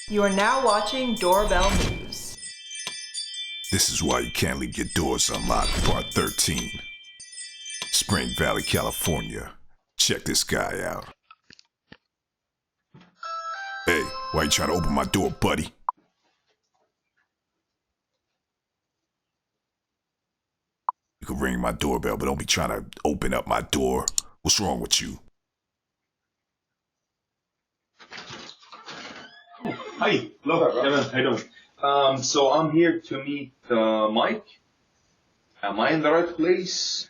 You are now watching Doorbell News. This is why you can't leave your doors unlocked, Part 13. Spring Valley, California. Check this guy out. Hey, why you trying to open my door, buddy? You can ring my doorbell, but don't be trying to open up my door. What's wrong with you? Hi, hello, Kevin. How you doing? So I'm here to meet Mike. Am I in the right place?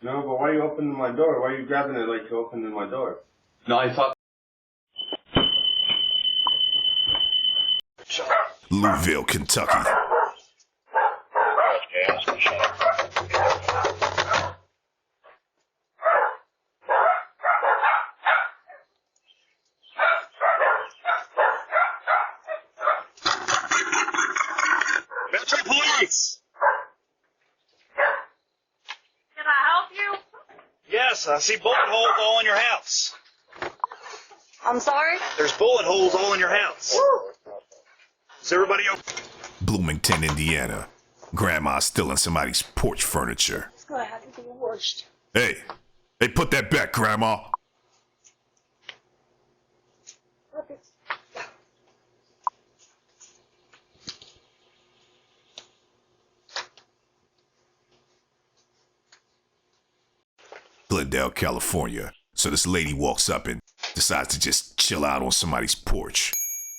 No, but why are you opening my door? Why are you grabbing it like you're opening my door? No, I thought. Louisville, Kentucky. Metro Police! Can I help you? Yes, I see bullet holes all in your house. I'm sorry? There's bullet holes all in your house. Is everybody okay? Bloomington, Indiana. Grandma's stealing somebody's porch furniture. It's gonna have to be the worst. Hey, put that back, Grandma. Glendale, California. So this lady walks up and decides to just chill out on somebody's porch.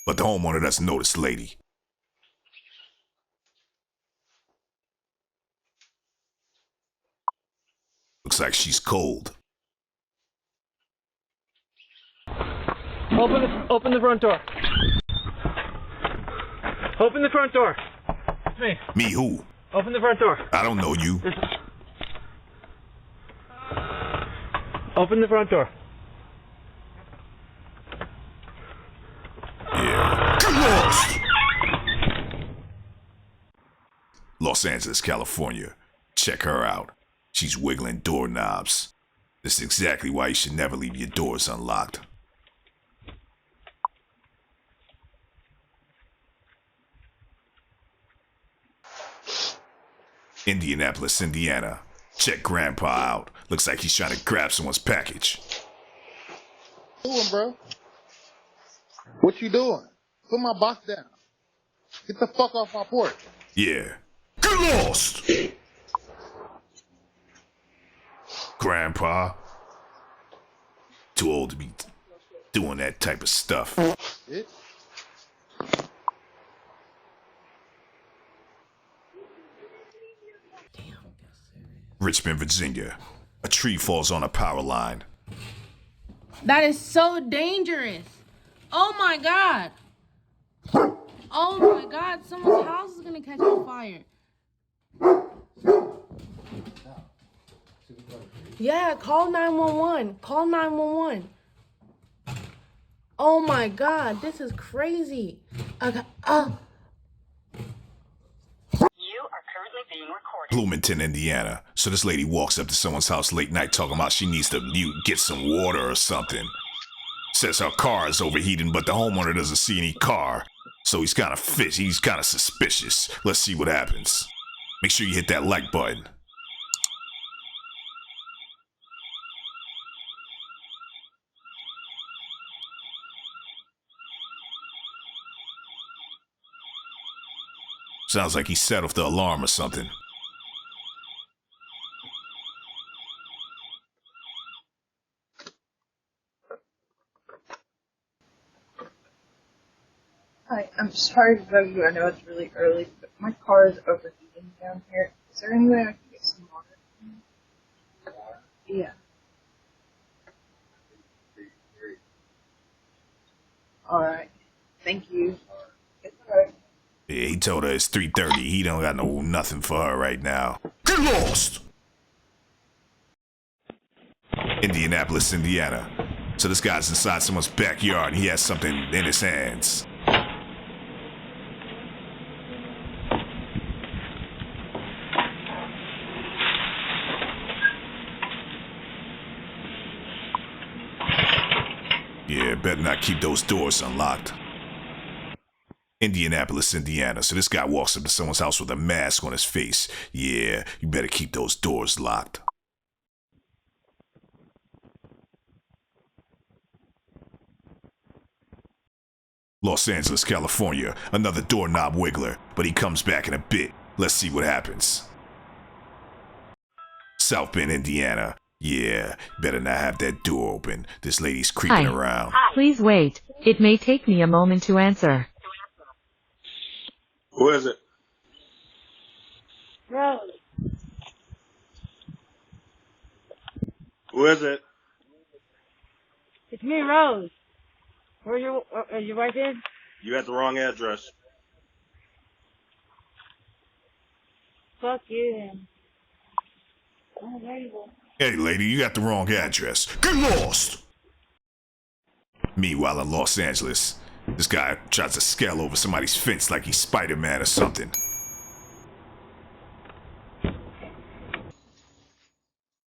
But the homeowner doesn't know this lady. Looks like she's cold. Open the front door. Open the front door. It's me. Me who? Open the front door. I don't know you. Open the front door. Yeah. Get lost! Los Angeles, California. Check her out. She's wiggling doorknobs. This is exactly why you should never leave your doors unlocked. Indianapolis, Indiana. Check Grandpa out. Looks like he's trying to grab someone's package. Doing, bro? What you doing? Put my box down. Get the fuck off my porch. Yeah. Get lost! Grandpa. Too old to be doing that type of stuff. Bitch. Richmond, Virginia. A tree falls on a power line. That is so dangerous. Oh my God. Oh my God, someone's house is gonna catch on fire. Yeah, call 911. Call 911. Oh my God, this is crazy. Okay. You are currently being recorded. Bloomington, Indiana. So this lady walks up to someone's house late night talking about she needs to get some water or something. Says her car is overheating, but the homeowner doesn't see any car. So he's kind of fishy, he's kind of suspicious. Let's see what happens. Make sure you hit that like button. Sounds like he set off the alarm or something. Hi, I'm sorry to bug you. I know it's really early, but my car is overheating down here. Is there any way I can get some water? Yeah. Alright. Thank you. It's alright. Yeah, he told her it's 3:30. He don't got nothing for her right now. Get lost! Indianapolis, Indiana. So this guy's inside someone's backyard and he has something in his hands. Yeah, better not keep those doors unlocked. Indianapolis, Indiana. So this guy walks up to someone's house with a mask on his face. Yeah, you better keep those doors locked. Los Angeles, California. Another doorknob wiggler, but he comes back in a bit. Let's see what happens. South Bend, Indiana. Yeah, better not have that door open. This lady's creeping around. Please wait. It may take me a moment to answer. Who is it? Rose. Who is it? It's me, Rose. Are you right there? You at the wrong address. Fuck you then. Oh, there you go. Hey, lady, you got the wrong address. Get lost! Meanwhile, in Los Angeles, this guy tries to scale over somebody's fence like he's Spider-Man or something.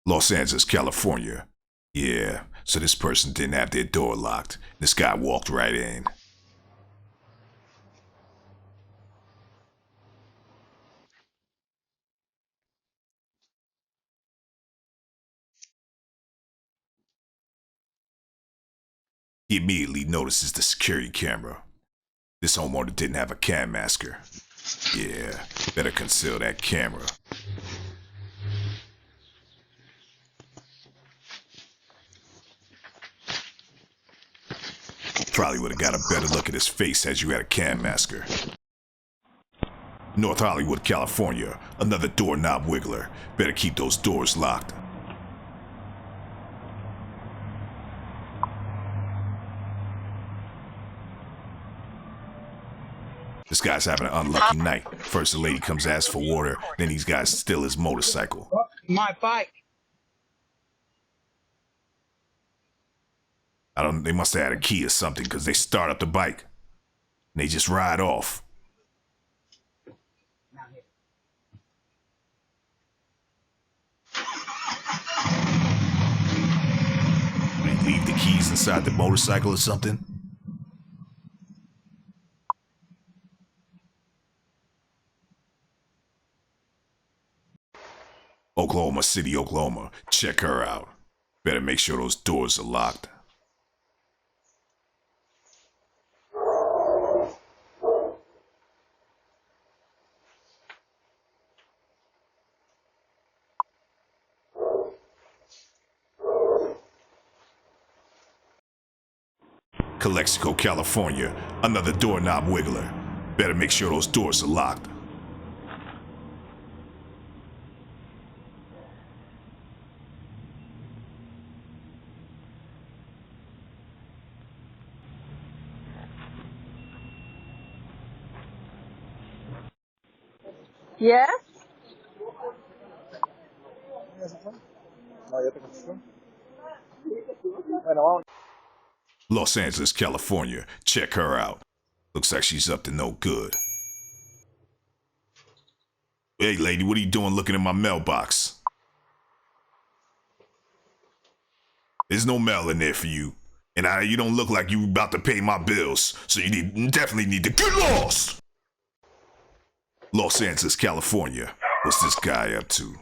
Los Angeles, California. Yeah, so this person didn't have their door locked. This guy walked right in. He immediately notices the security camera. This homeowner didn't have a cam masker. Yeah, better conceal that camera. Probably would have got a better look at his face as you had a cam masker. North Hollywood, California. Another doorknob wiggler. Better keep those doors locked. This guy's having an unlucky night. First the lady comes to ask for water, then these guys steal his motorcycle. My bike. They must have had a key or something because they start up the bike. And they just ride off. They leave the keys inside the motorcycle or something? Oklahoma City, Oklahoma. Check her out. Better make sure those doors are locked. Calexico, California. Another doorknob wiggler. Better make sure those doors are locked. Yes? Los Angeles, California. Check her out. Looks like she's up to no good. Hey, lady, what are you doing looking in my mailbox? There's no mail in there for you. And you don't look like you about to pay my bills. So you definitely need to get lost! Los Angeles, California. What's this guy up to?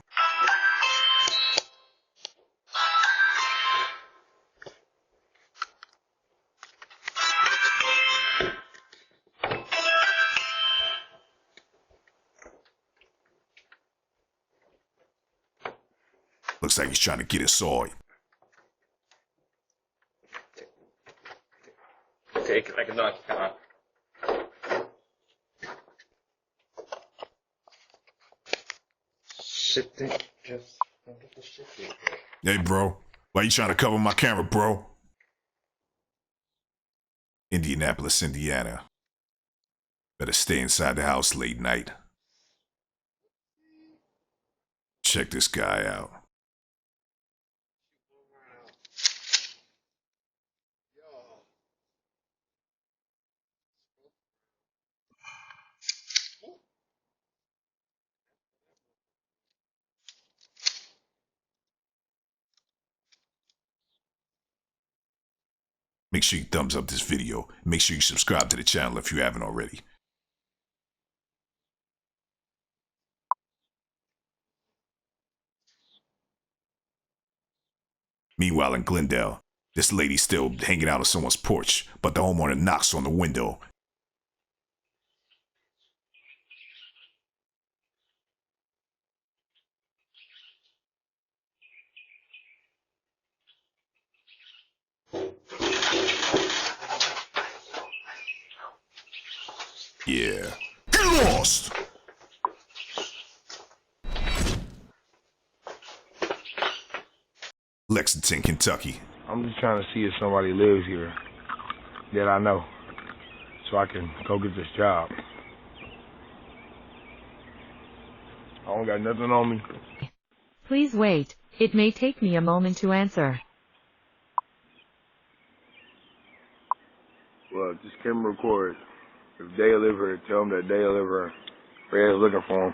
Looks like he's trying to get us all. Take it like a nut. Come on. Shit, just don't get the shit here. Hey, bro. Why you trying to cover my camera, bro? Indianapolis, Indiana. Better stay inside the house late night. Check this guy out. Make sure you thumbs up this video. Make sure you subscribe to the channel if you haven't already. Meanwhile, in Glendale, this lady's still hanging out on someone's porch, but the homeowner knocks on the window. Yeah. Get lost! Lexington, Kentucky. I'm just trying to see if somebody lives here that I know, so I can go get this job. I don't got nothing on me. Please wait. It may take me a moment to answer. Well, just camera record. If they live here, tell them that they live here. Fred's looking for him.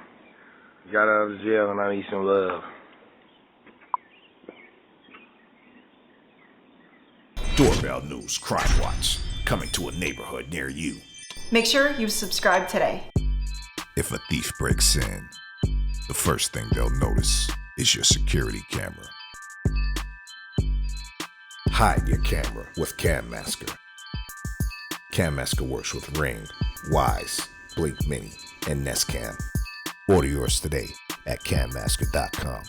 He got out of jail and I need some love. Doorbell News Crime Watch, coming to a neighborhood near you. Make sure you subscribe today. If a thief breaks in, the first thing they'll notice is your security camera. Hide your camera with Cam Masker. Cam Masker works with Ring, Wise, Blink Mini, and Nest Cam. Order yours today at cammasker.com.